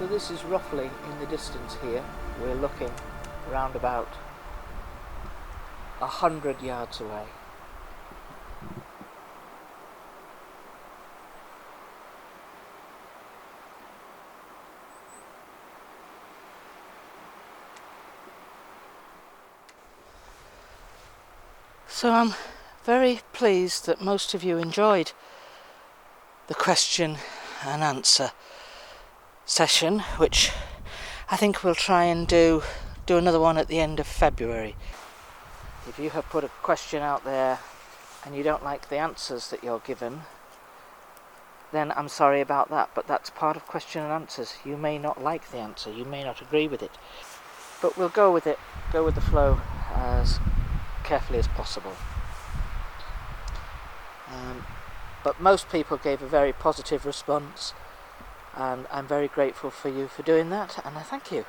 This is roughly in the distance here. We're looking around about 100 yards away. So I'm very pleased that most of you enjoyed the question and answer session, which I think we'll try and do another one at the end of February. If you have put a question out there and you don't like the answers that you're given, then I'm sorry about that, but that's part of question and answers. You may not like the answer, you may not agree with it, but we'll go with it, go with the flow as carefully as possible. But most people gave a very positive response, and I'm very grateful for you for doing that, and I thank you.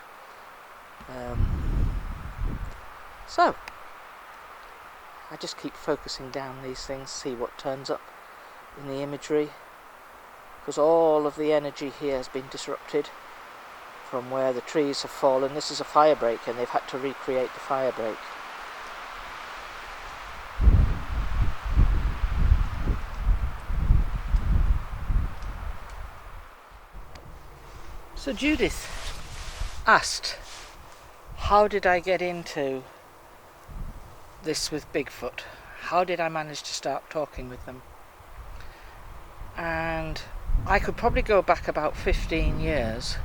So I just keep focusing down these things, see what turns up in the imagery, because all of the energy here has been disrupted from where the trees have fallen. This is a fire break, and they've had to recreate the fire break. So Judith asked, how did I get into this with Bigfoot? How did I manage to start talking with them? And I could probably go back about 15 years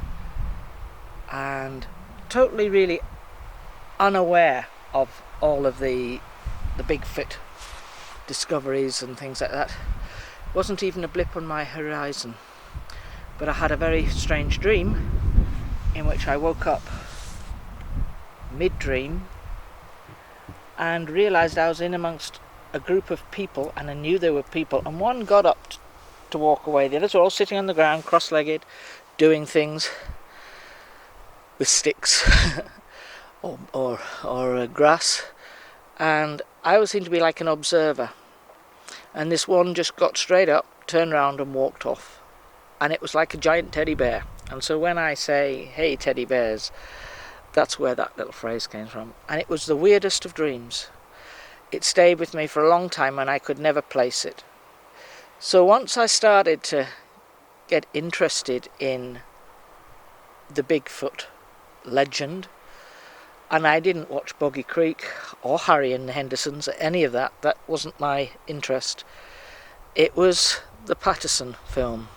and totally really unaware of all of the Bigfoot discoveries and things like that. It wasn't even a blip on my horizon. But I had a very strange dream in which I woke up mid-dream and realised I was in amongst a group of people, and I knew there were people, and one got up to walk away. The others were all sitting on the ground, cross-legged, doing things with sticks or grass, and I was seen to be like an observer. And this one just got straight up, turned around and walked off. And it was like a giant teddy bear. And so when I say, hey teddy bears, that's where that little phrase came from. And it was the weirdest of dreams. It stayed with me for a long time and I could never place it. So once I started to get interested in the Bigfoot legend, and I didn't watch Boggy Creek or Harry and the Hendersons, any of that wasn't my interest. It was the Patterson film.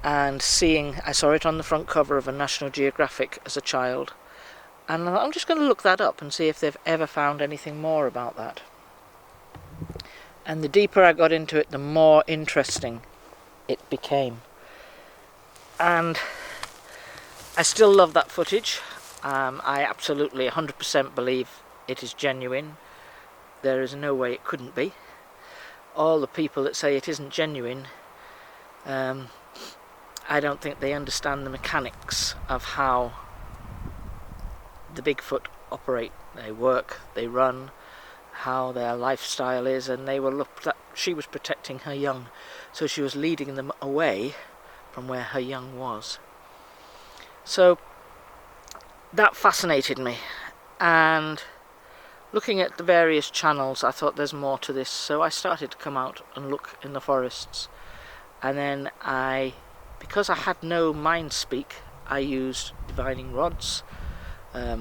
And I saw it on the front cover of a National Geographic as a child, and I'm just going to look that up and see if they've ever found anything more about that. And the deeper I got into it, the more interesting it became. And I still love that footage. I absolutely 100% believe it is genuine. There is no way it couldn't be. All the people that say it isn't genuine, I don't think they understand the mechanics of how the Bigfoot operate. They work, they run, how their lifestyle is, and they were looked at. She was protecting her young, so she was leading them away from where her young was. So that fascinated me, and looking at the various channels, I thought there's more to this, so I started to come out and look in the forests, and then I because I had no mind speak, I used divining rods,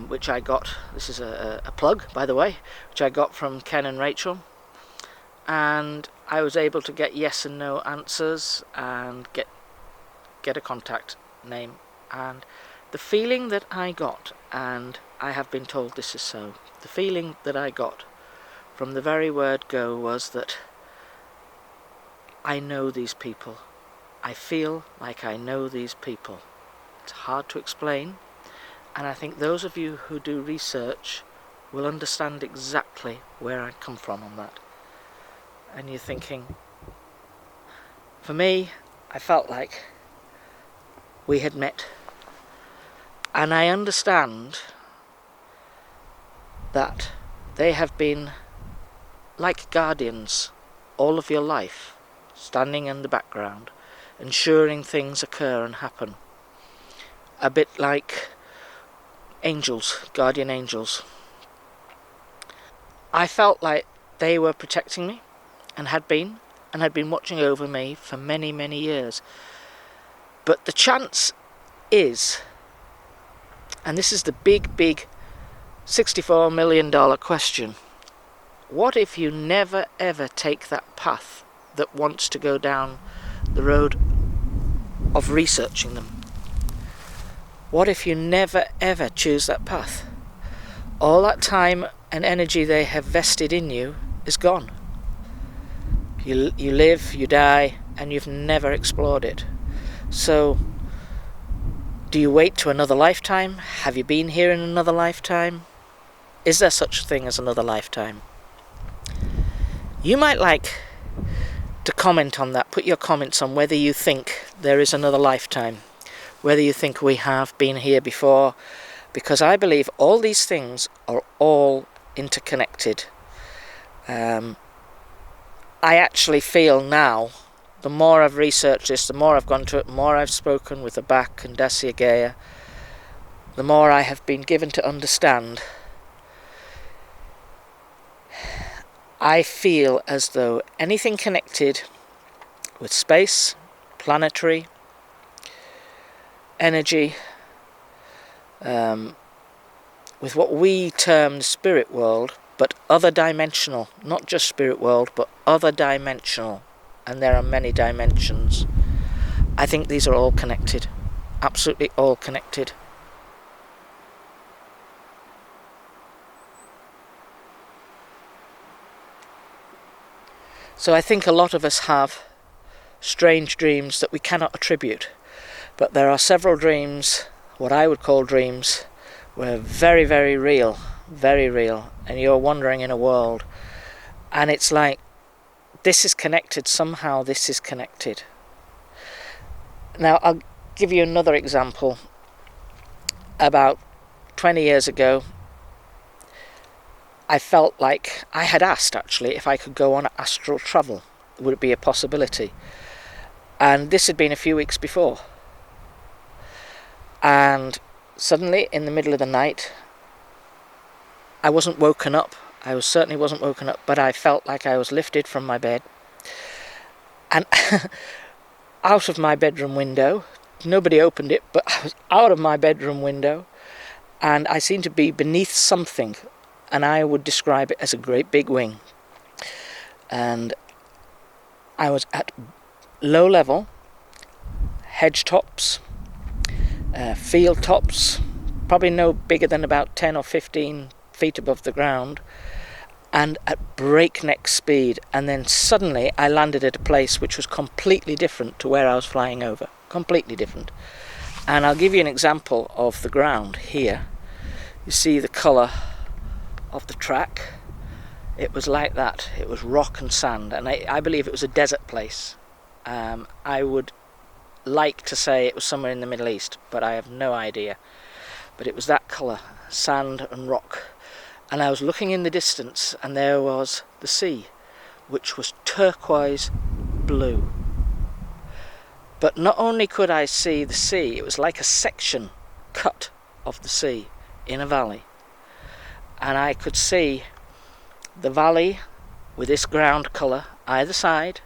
which I got, this is a plug by the way, which I got from Ken and Rachel, and I was able to get yes and no answers and get a contact name. And the feeling that I got, and I have been told this is so, the feeling that I got from the very word go was that I know these people. I feel like I know these people. It's hard to explain, and I think those of you who do research will understand exactly where I come from on that. And you're thinking, for me, I felt like we had met. And I understand that they have been like guardians all of your life, standing in the background, ensuring things occur and happen. A bit like angels, guardian angels. I felt like they were protecting me, and had been watching over me for many, many years. But the chance is, and this is the big $64 million question, what if you never ever take that path that wants to go down the road of researching them? What if you never ever choose that path? All that time and energy they have vested in you is gone. You live, you die, and you've never explored it. So, do you wait to another lifetime? Have you been here in another lifetime? Is there such a thing as another lifetime? You might like to comment on that. Put your comments on whether you think there is another lifetime, whether you think we have been here before, because I believe all these things are all interconnected. I actually feel now, the more I've researched this, the more I've gone to it, the more I've spoken with the Bach and Dacia Gaia, the more I have been given to understand. I feel as though anything connected with space, planetary, energy, with what we term the spirit world, but other dimensional, not just spirit world, but other dimensional, and there are many dimensions. I think these are all connected, absolutely all connected. So I think a lot of us have strange dreams that we cannot attribute, but there are several dreams, what I would call dreams, were very, very real, and you're wandering in a world, and it's like, this is connected, somehow this is connected. Now, I'll give you another example. About 20 years ago, I felt like I had asked, actually, if I could go on Astral Travel. Would it be a possibility? And this had been a few weeks before. And suddenly, in the middle of the night, I wasn't woken up. I certainly wasn't woken up, but I felt like I was lifted from my bed and out of my bedroom window. Nobody opened it, but I was out of my bedroom window, and I seemed to be beneath something, and I would describe it as a great big wing. And I was at low level, hedge tops, field tops, probably no bigger than about 10 or 15 feet above the ground, and at breakneck speed, and then suddenly I landed at a place which was completely different to where I was flying over, completely different. And I'll give you an example of the ground here. You see the colour of the track. It was like that. It was rock and sand, and I believe it was a desert place. I would like to say it was somewhere in the Middle East, but I have no idea. But it was that colour, sand and rock. And I was looking in the distance, and there was the sea, which was turquoise blue. But not only could I see the sea, it was like a section cut of the sea in a valley. And I could see the valley with this ground colour either side,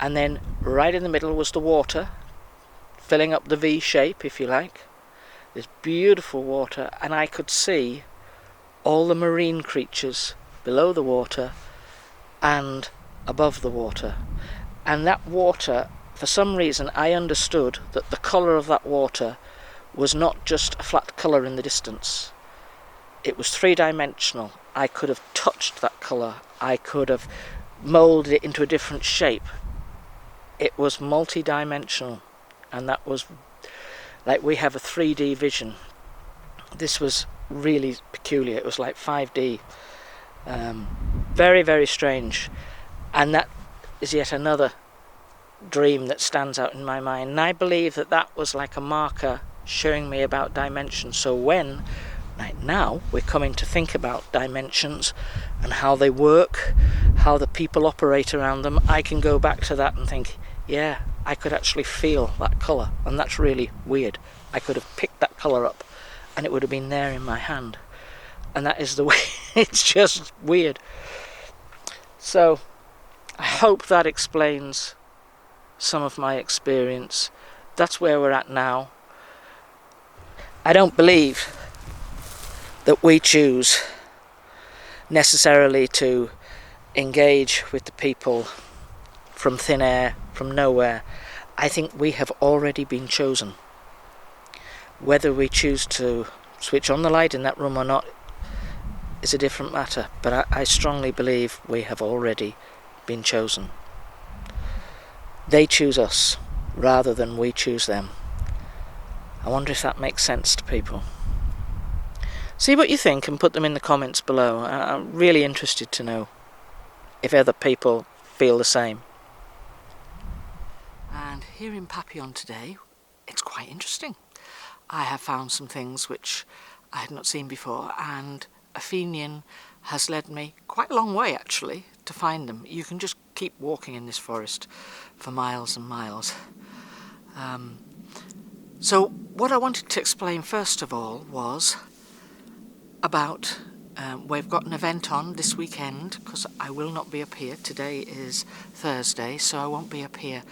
and then right in the middle was the water, filling up the V shape, if you like. This beautiful water, and I could see all the marine creatures below the water and above the water. And that water, for some reason, I understood that the colour of that water was not just a flat colour in the distance. It was three-dimensional. I could have touched that colour. I could have moulded it into a different shape. It was multi-dimensional, and that was like we have a 3D vision. This was really peculiar. It was like 5D. Very, very strange. And that is yet another dream that stands out in my mind. And I believe that that was like a marker showing me about dimensions. So when, right now, we're coming to think about dimensions and how they work, how the people operate around them, I can go back to that and think, yeah, I could actually feel that colour. And that's really weird. I could have picked that colour up and it would have been there in my hand. And that is the way, it's just weird. So I hope that explains some of my experience. That's where we're at now. I don't believe that we choose necessarily to engage with the people from thin air, from nowhere. I think we have already been chosen. Whether we choose to switch on the light in that room or not is a different matter, but I strongly believe we have already been chosen. They choose us rather than we choose them. I wonder if that makes sense to people. See what you think and put them in the comments below. I'm really interested to know if other people feel the same. And here in Papillon today, it's quite interesting. I have found some things which I had not seen before, and a Fenian has led me quite a long way actually to find them. You can just keep walking in this forest for miles and miles. So what I wanted to explain first of all was about we've got an event on this weekend, because I will not be up here. Today is Thursday, so I won't be up here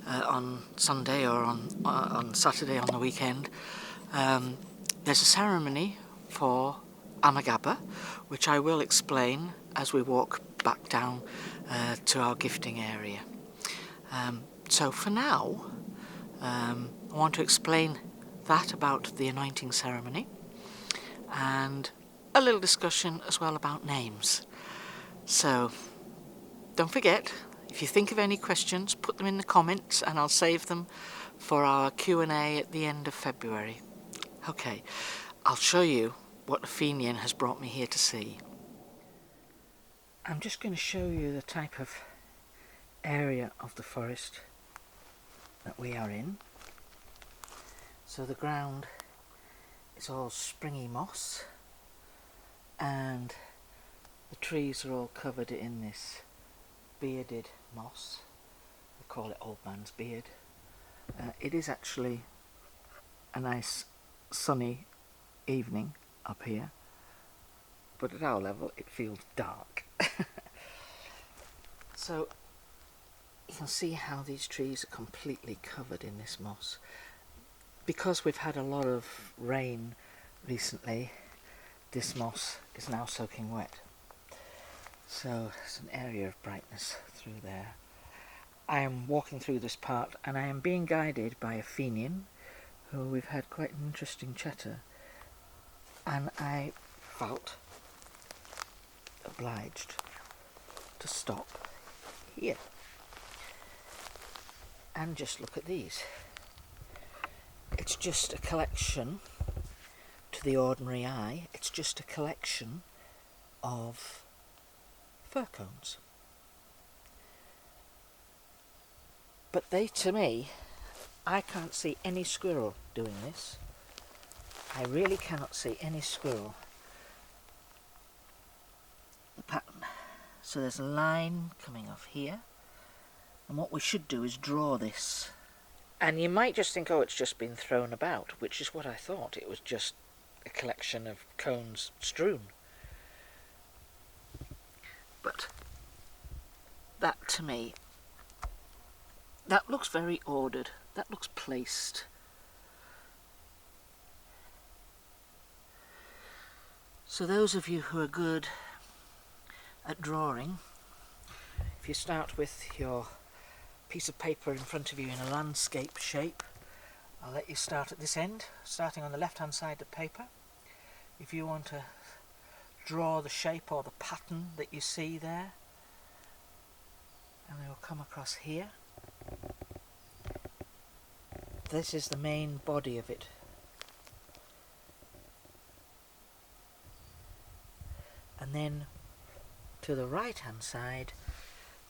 on Sunday or on Saturday on the weekend. There's a ceremony for Amagaba, which I will explain as we walk back down to our gifting area. So for now, I want to explain that about the anointing ceremony, and a little discussion as well about names. So don't forget, if you think of any questions, put them in the comments and I'll save them for our Q&A at the end of February. Okay, I'll show you what the Fenian has brought me here to see. I'm just going to show you the type of area of the forest that we are in. So the ground is all springy moss, and the trees are all covered in this bearded moss. We call it old man's beard. It is actually a nice sunny evening up here, but at our level it feels dark. So you can see how these trees are completely covered in this moss. Because we've had a lot of rain recently, this moss is now soaking wet. So there's an area of brightness through there. I am walking through this part and I am being guided by a Fenian who we've had quite an interesting chatter, and I felt obliged to stop here and just look at these. It's just a collection, to the ordinary eye, it's just a collection of fir cones. But they, to me, I can't see any squirrel doing this. I really cannot see any squirrel. The pattern. So there's a line coming off here, and what we should do is draw this. And you might just think, oh, it's just been thrown about, which is what I thought. It was just a collection of cones strewn. But that, to me, That looks very ordered. That looks placed. So those of you who are good at drawing, if you start with your piece of paper in front of you in a landscape shape, I'll let you start at this end, starting on the left hand side of the paper. If you want to draw the shape or the pattern that you see there, and we will come across here. This is the main body of it. And then to the right hand side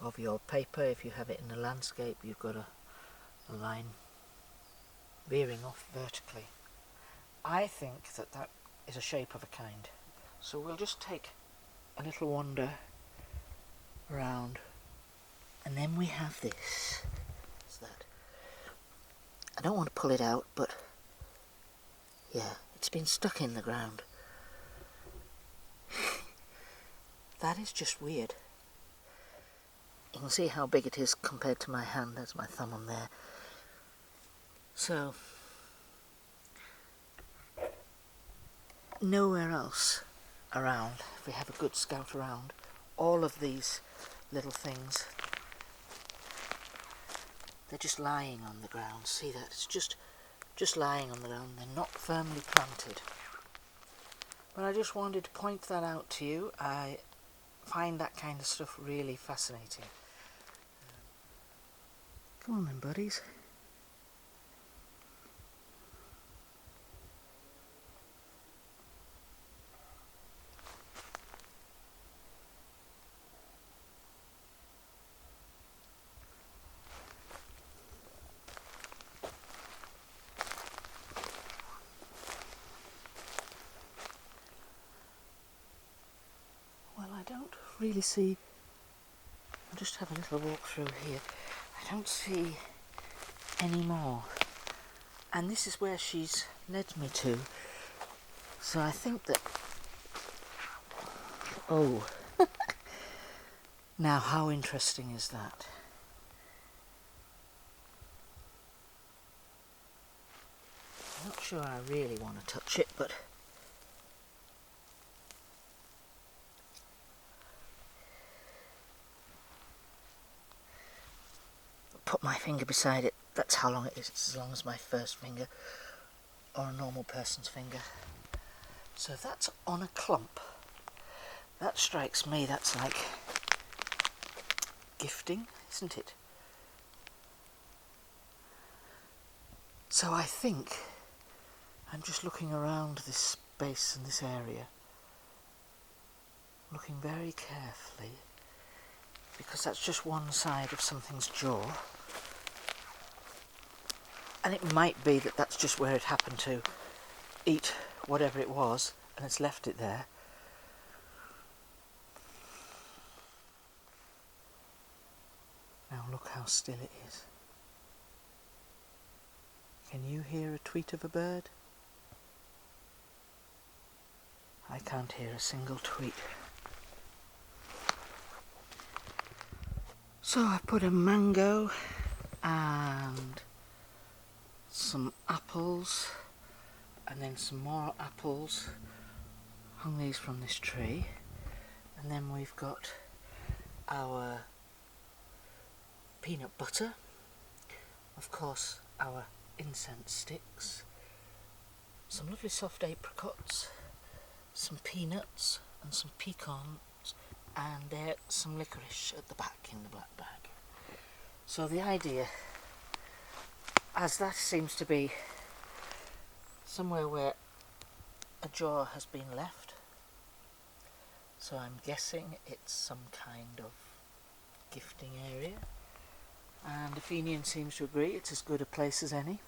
of your paper, if you have it in a landscape, you've got a line veering off vertically. I think that that is a shape of a kind. So we'll just take a little wander around, and then we have this. What's that? I don't want to pull it out, but yeah, it's been stuck in the ground. That is just weird. You can see how big it is compared to my hand. There's my thumb on there. So, nowhere else around, if we have a good scout around, all of these little things, they're just lying on the ground. See that? It's just lying on the ground. They're not firmly planted. But I just wanted to point that out to you. I find that kind of stuff really fascinating. Come on then, buddies. I don't really see, I'll just have a little walk through here, I don't see any more, and this is where she's led me to, so I think that, oh, now how interesting is that? I'm not sure I really want to touch it, but put my finger beside it. That's how long it is. It's as long as my first finger, or a normal person's finger. So that's on a clump. That strikes me, that's like gifting, isn't it? So I think I'm just looking around this space and this area, looking very carefully, because that's just one side of something's jaw. And it might be that that's just where it happened to eat whatever it was, and it's left it there. Now look how still it is. Can you hear a tweet of a bird? I can't hear a single tweet. So I put a mango and some apples, and then some more apples, hung these from this tree, and then we've got our peanut butter, of course our incense sticks, some lovely soft apricots, some peanuts and some pecans, and there's some licorice at the back in the black bag. So the idea, as that seems to be somewhere where a jaw has been left, so I'm guessing it's some kind of gifting area, and the Fenian seems to agree it's as good a place as any.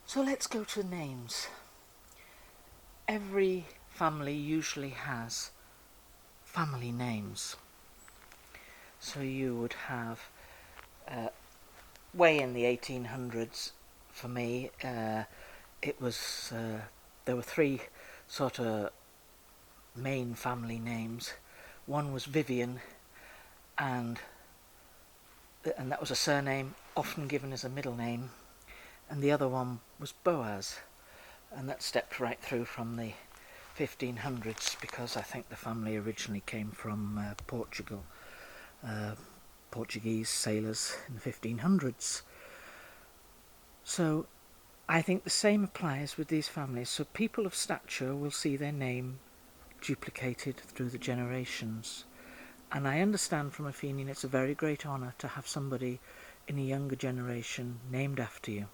So let's go to names. Every family usually has family names. So you would have, way in the 1800s for me, it was, there were three sort of main family names. One was Vivian, and and that was a surname often given as a middle name, and the other one was Boaz, and that stepped right through from the 1500s, because I think the family originally came from Portugal, Portuguese sailors in the 1500s. So I think the same applies with these families. So people of stature will see their name duplicated through the generations. And I understand from a Fenian it's a very great honour to have somebody in a younger generation named after you.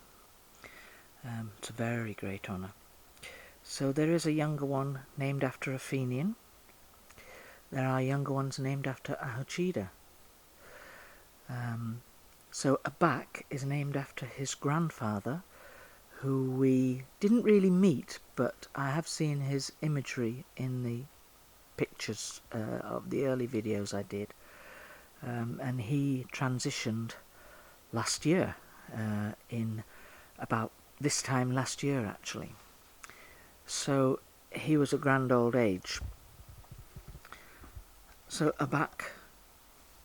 It's a very great honour. So there is a younger one named after a Fenian. There are younger ones named after Ahochida. So Abak is named after his grandfather, who we didn't really meet, but I have seen his imagery in the pictures of the early videos I did. And he transitioned last year, in about this time last year actually. So he was a grand old age. So Abak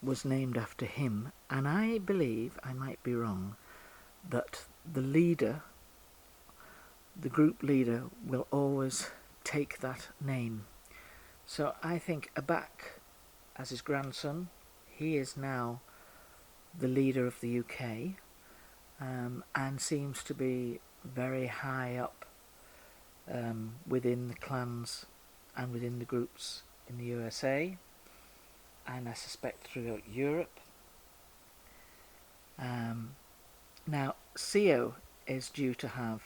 was named after him, and I believe, I might be wrong, that the leader, the group leader, will always take that name. So I think Abak, as his grandson, he is now the leader of the UK, and seems to be very high up within the clans and within the groups in the USA, and I suspect throughout Europe. Now Sio is due to have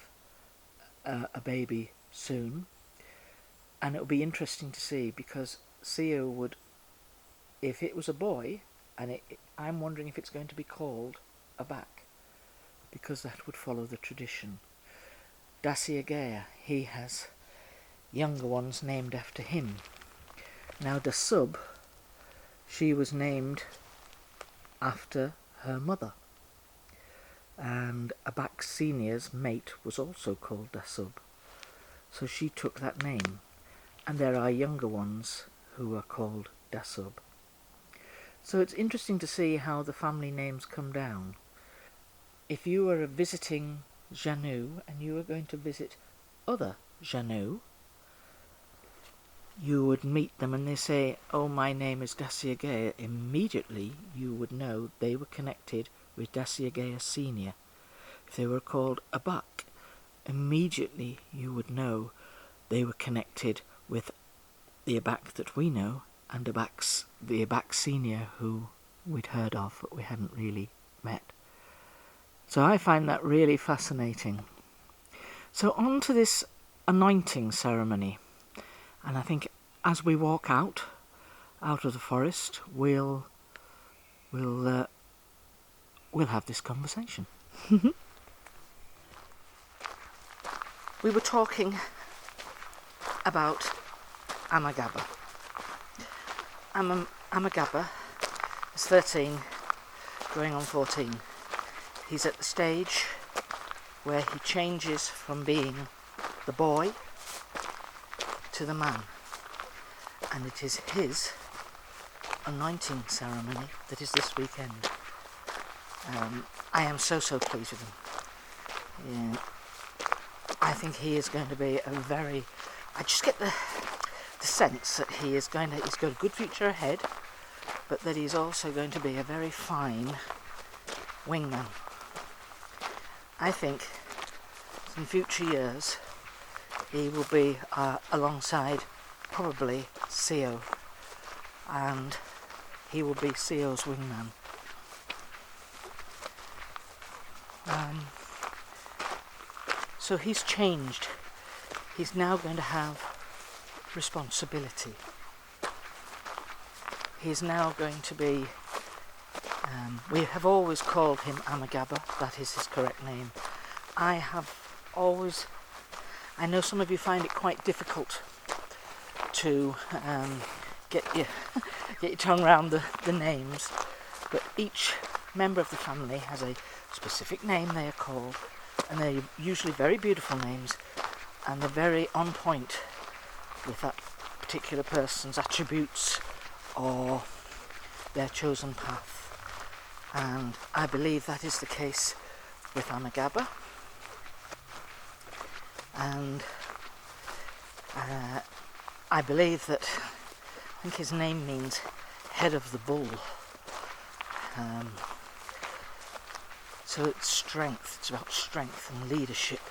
a baby soon, and it'll be interesting to see, because Sio would, if it was a boy, and I'm wondering if it's going to be called Abak, because that would follow the tradition. Daciagea, he has younger ones named after him. Now Dasub, she was named after her mother, and Abak Senior's mate was also called Dasub, so she took that name, and there are younger ones who are called Dasub. So it's interesting to see how the family names come down. If you were visiting Janu and you were going to visit other Janu, you would meet them and they say, "Oh, my name is Daciagea," immediately you would know they were connected with Daciagea Senior. If they were called Abak, immediately you would know they were connected with the Abak that we know, and the Abak Senior who we'd heard of but we hadn't really met. So I find that really fascinating. So on to this anointing ceremony, and I think as we walk out of the forest, we'll have this conversation. We were talking about Amagaba. Amagaba is 13, going on 14. He's at the stage where he changes from being the boy to the man, and it is his anointing ceremony that is this weekend. I am so pleased with him. Yeah. I think he is going to be I just get the sense that he's got a good future ahead, but that he's also going to be a very fine wingman. I think in future years he will be alongside probably Sio, and he will be Sio's wingman. So he's changed. He's now going to have responsibility. He's now going to be, we have always called him Amagaba, that is his correct name. I know some of you find it quite difficult to get your tongue around the names, but each member of the family has a specific name they are called, and they're usually very beautiful names, and they're very on point with that particular person's attributes or their chosen path. and I believe that is the case with Amagaba. And I believe that, I think his name means head of the bull. So it's strength, it's about strength and leadership.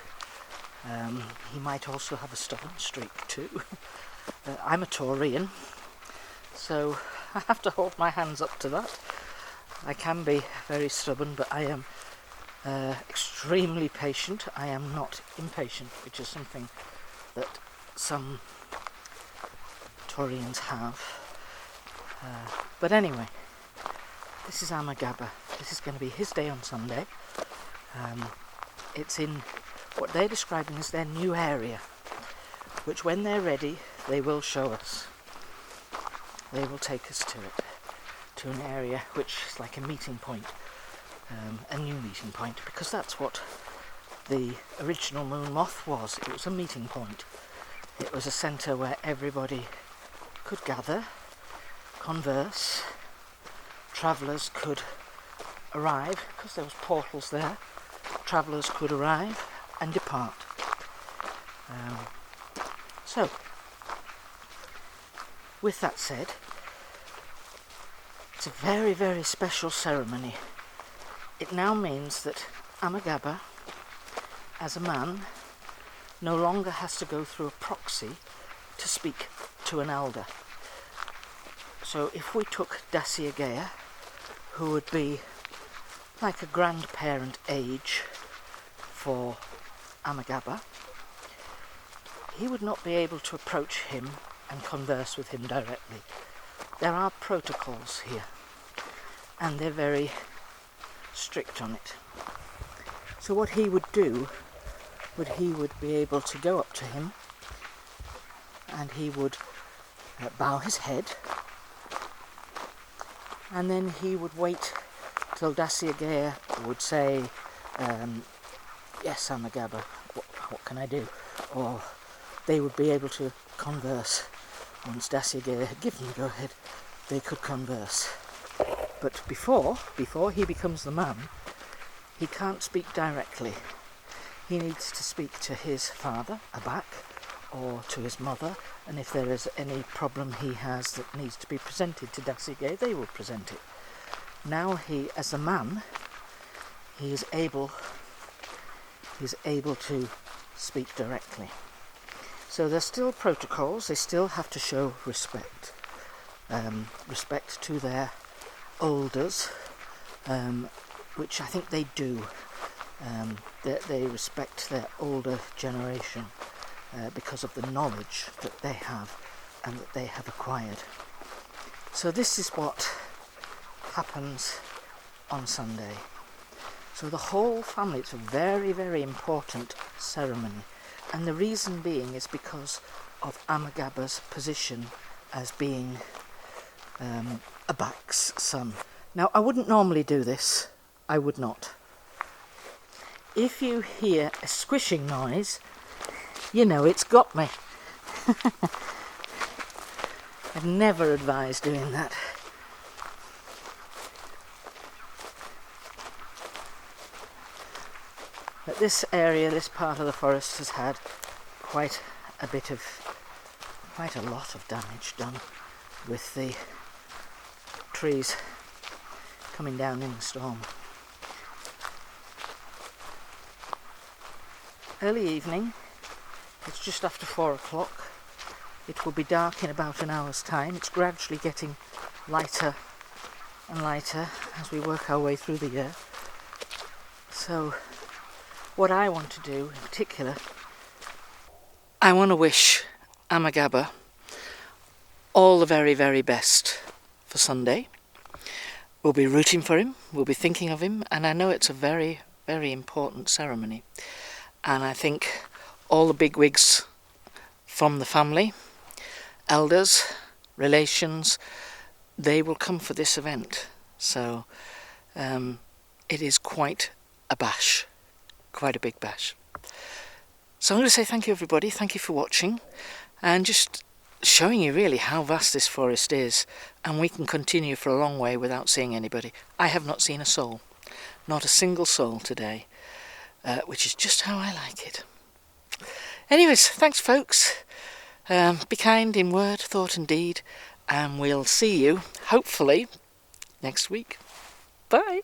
He might also have a stubborn streak too. I'm a Taurian, so I have to hold my hands up to that. I can be very stubborn, but I am extremely patient. I am not impatient, which is something that some Taurians have. But anyway, this is Amagaba. This is going to be his day on Sunday. It's in what they're describing as their new area, which when they're ready, they will show us. They will take us to it, to an area which is like a meeting point, a new meeting point, because that's what the original moon moth was. It was a meeting point. It was a centre where everybody could gather, converse, travellers could arrive, because there was portals there, travellers could arrive and depart. So, with that said, it's a very, very special ceremony. It now means that Amagaba, as a man, no longer has to go through a proxy to speak to an elder. So if we took Daciagea, who would be like a grandparent age for Amagaba, he would not be able to approach him and converse with him directly. There are protocols here, and they're very strict on it. So what he would do, he would be able to go up to him, and he would bow his head, and then he would wait till Daciagea would say, yes, Amagaba, what can I do? Or they would be able to converse. Once Daciagea had given the go-ahead, they could converse. But before he becomes the man, he can't speak directly. He needs to speak to his father, Abak, or to his mother, and if there is any problem he has that needs to be presented to Daciagea, they will present it. Now he, as a man, he is able to speak directly. So there's still protocols, they still have to show respect. Respect to their elders, which I think they do. They respect their older generation because of the knowledge that they have and that they have acquired. So this is what happens on Sunday. So the whole family, it's a very, very important ceremony. And the reason being is because of Amagaba's position as being Abak's son. Now, I wouldn't normally do this. I would not. If you hear a squishing noise, you know it's got me. I'd never advise doing that. But this area, this part of the forest has had quite a lot of damage done with the trees coming down in the storm. Early evening, it's just after 4 o'clock. It will be dark in about an hour's time. It's gradually getting lighter and lighter as we work our way through the year. So what I want to do in particular, I want to wish Amagaba all the very, very best for Sunday. We'll be rooting for him, we'll be thinking of him, and I know it's a very, very important ceremony. And I think all the bigwigs from the family, elders, relations, they will come for this event. So it is quite a bash. Quite a big bash. So I'm going to say thank you everybody, thank you for watching, and just showing you really how vast this forest is, and we can continue for a long way without seeing anybody. I have not seen a soul, not a single soul today, which is just how I like it. Anyways, thanks folks. Be kind in word, thought and deed, and we'll see you, hopefully, next week. Bye.